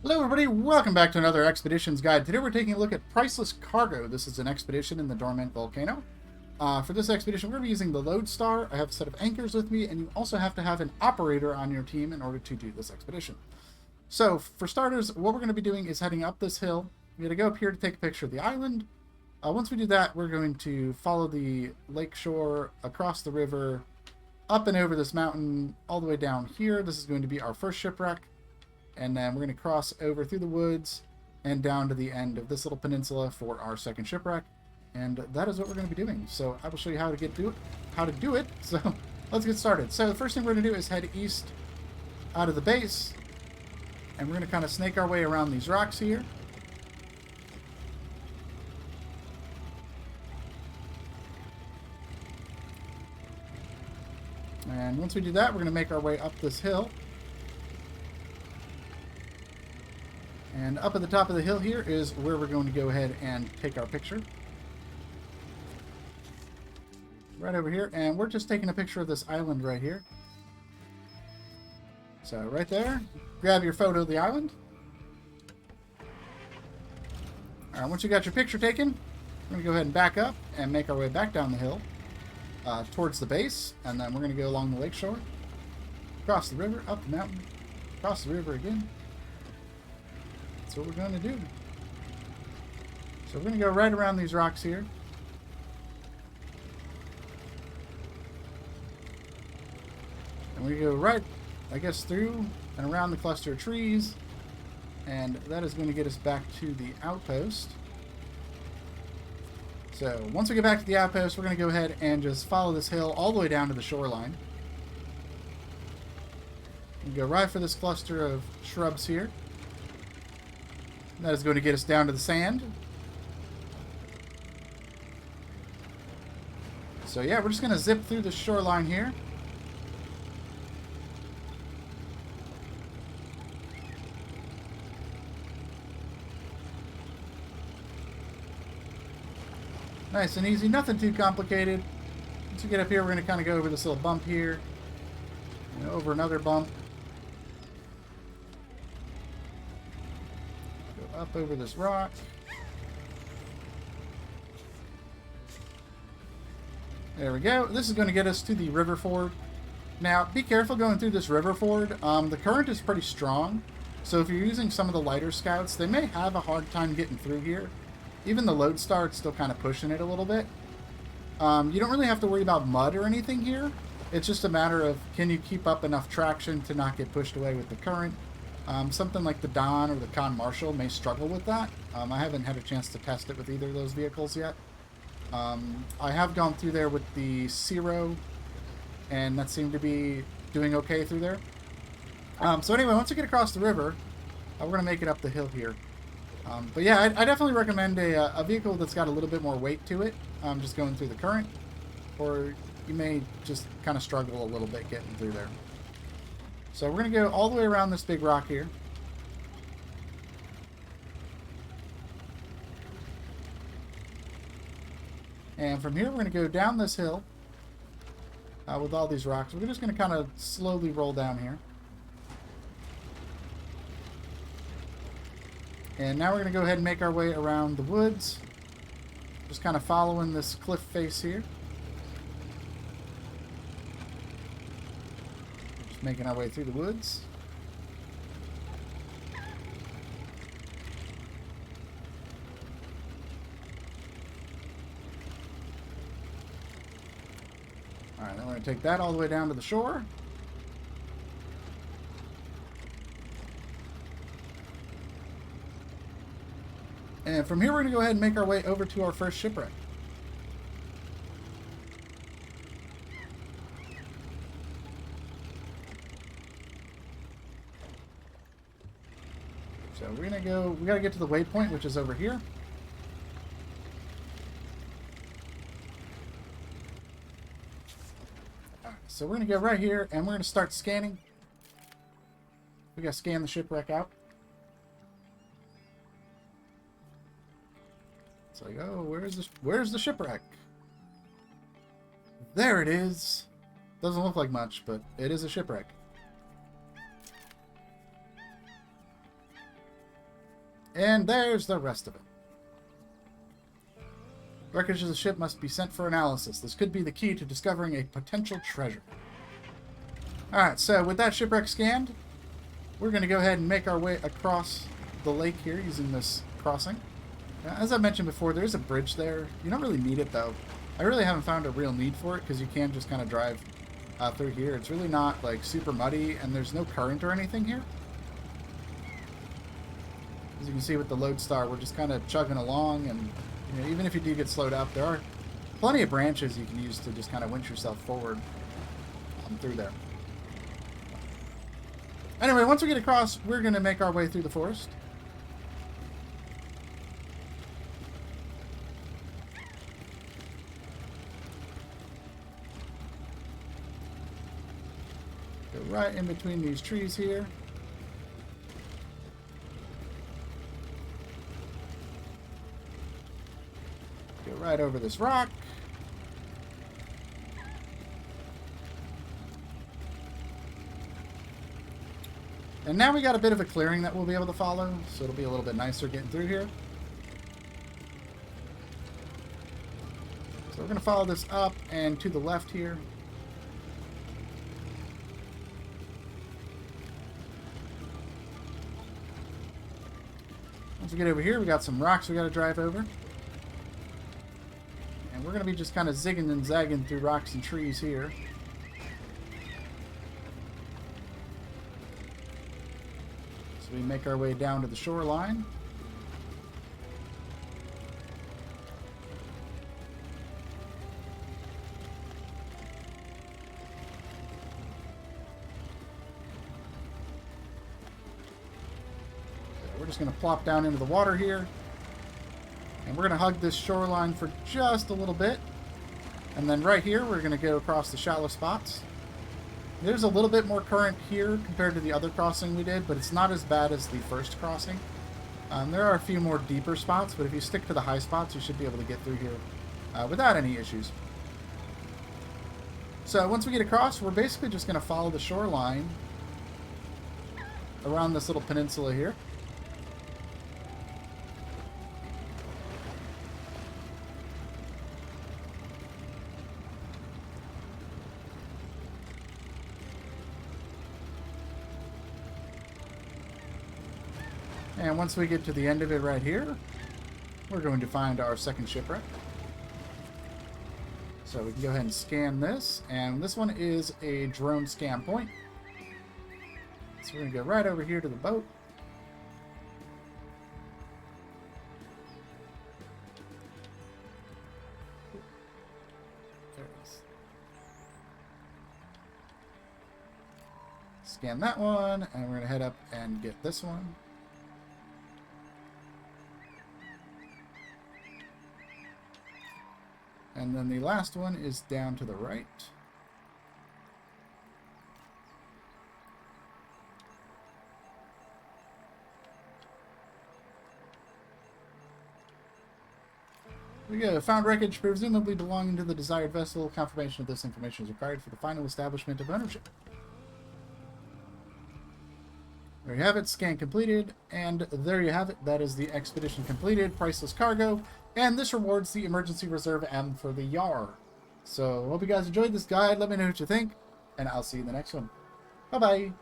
Hello everybody, welcome back to another Expeditions Guide. Today we're taking a look at Priceless Cargo. This is an expedition in the Dormant Volcano. For this expedition we're going to be using the Lodestar. I have a set of anchors with me, and you also have to have an operator on your team in order to do this expedition. So for starters, what we're going to be doing is heading up this hill. We're going to go up here to take a picture of the island. Once we do that, we're going to follow the lake shore, across the river, up and over this mountain, all the way down here. This is going to be our first shipwreck. And then we're going to cross over through the woods and down to the end of this little peninsula for our second shipwreck. And that is what we're going to be doing. So I will show you how to do it. So let's get started. So the first thing we're going to do is head east out of the base. And we're going to kind of snake our way around these rocks here. And once we do that, we're going to make our way up this hill. And up at the top of the hill here is where we're going to go ahead and take our picture. Right over here. And we're just taking a picture of this island right here. So right there, grab your photo of the island. Alright, once you got your picture taken, we're going to go ahead and back up and make our way back down the hill towards the base. And then we're going to go along the lakeshore, across the river, up the mountain, across the river again. That's what we're going to do. So we're going to go right around these rocks here. And we go right, I guess, through and around the cluster of trees. And that is going to get us back to the outpost. So once we get back to the outpost, we're going to go ahead and just follow this hill all the way down to the shoreline. We go right for this cluster of shrubs here. That is going to get us down to the sand. So yeah, we're just going to zip through the shoreline here. Nice and easy, nothing too complicated. Once we get up here, we're going to kind of go over this little bump here. And over another bump. Up over this rock. There we go. This is going to get us to the river ford. Now, be careful going through this river ford. The current is pretty strong, so if you're using some of the lighter scouts, they may have a hard time getting through here. Even the Lodestar, it's still kind of pushing it a little bit. You don't really have to worry about mud or anything here. It's just a matter of, can you keep up enough traction to not get pushed away with the current? Something like the Don or the Con Marshall may struggle with that. I haven't had a chance to test it with either of those vehicles yet. I have gone through there with the Zero, and that seemed to be doing okay through there. So anyway, once we get across the river, we're going to make it up the hill here. But yeah, I definitely recommend a vehicle that's got a little bit more weight to it, just going through the current, or you may just kind of struggle a little bit getting through there. So we're going to go all the way around this big rock here. And from here we're going to go down this hill with all these rocks. We're just going to kind of slowly roll down here. And now we're going to go ahead and make our way around the woods. Just kind of following this cliff face here. Making our way through the woods. Alright, then we're going to take that all the way down to the shore. And from here we're going to go ahead and make our way over to our first shipwreck. So we're going to go, we got to get to the waypoint, which is over here. Alright, so we're going to go right here, and we're going to start scanning. We got to scan the shipwreck out. It's like, oh, where's the shipwreck? There it is. Doesn't look like much, but it is a shipwreck. And there's the rest of it. Wreckage of the ship must be sent for analysis. This could be the key to discovering a potential treasure. Alright, so with that shipwreck scanned, we're going to go ahead and make our way across the lake here using this crossing. Now, as I mentioned before, there's a bridge there. You don't really need it, though. I really haven't found a real need for it, because you can just kind of drive through here. It's really not, like, super muddy, and there's no current or anything here. As you can see with the Lodestar, we're just kind of chugging along, and you know, even if you do get slowed up, there are plenty of branches you can use to just kind of winch yourself forward through there. Anyway, once we get across, we're going to make our way through the forest. Go right in between these trees here. Go right over this rock. And now we got a bit of a clearing that we'll be able to follow, so it'll be a little bit nicer getting through here. So we're going to follow this up and to the left here. Once we get over here, we got some rocks we got to drive over. And we're going to be just kind of zigging and zagging through rocks and trees here. We make our way down to the shoreline. So we're just going to plop down into the water here. And we're going to hug this shoreline for just a little bit. And then right here, we're going to go across the shallow spots. There's a little bit more current here compared to the other crossing we did, but it's not as bad as the first crossing. There are a few more deeper spots, but if you stick to the high spots, you should be able to get through here without any issues. So once we get across, we're basically just going to follow the shoreline around this little peninsula here. And once we get to the end of it right here, we're going to find our second shipwreck. So we can go ahead and scan this. And this one is a drone scan point. So we're going to go right over here to the boat. There it is. Scan that one, and we're going to head up and get this one. And then the last one is down to the right. We go. Found wreckage presumably belonging to the desired vessel. Confirmation of this information is required for the final establishment of ownership. There you have it. Scan completed. And there you have it. That is the expedition completed. Priceless cargo. And this rewards the emergency reserve M for the Yar. So, hope you guys enjoyed this guide. Let me know what you think. And I'll see you in the next one. Bye-bye.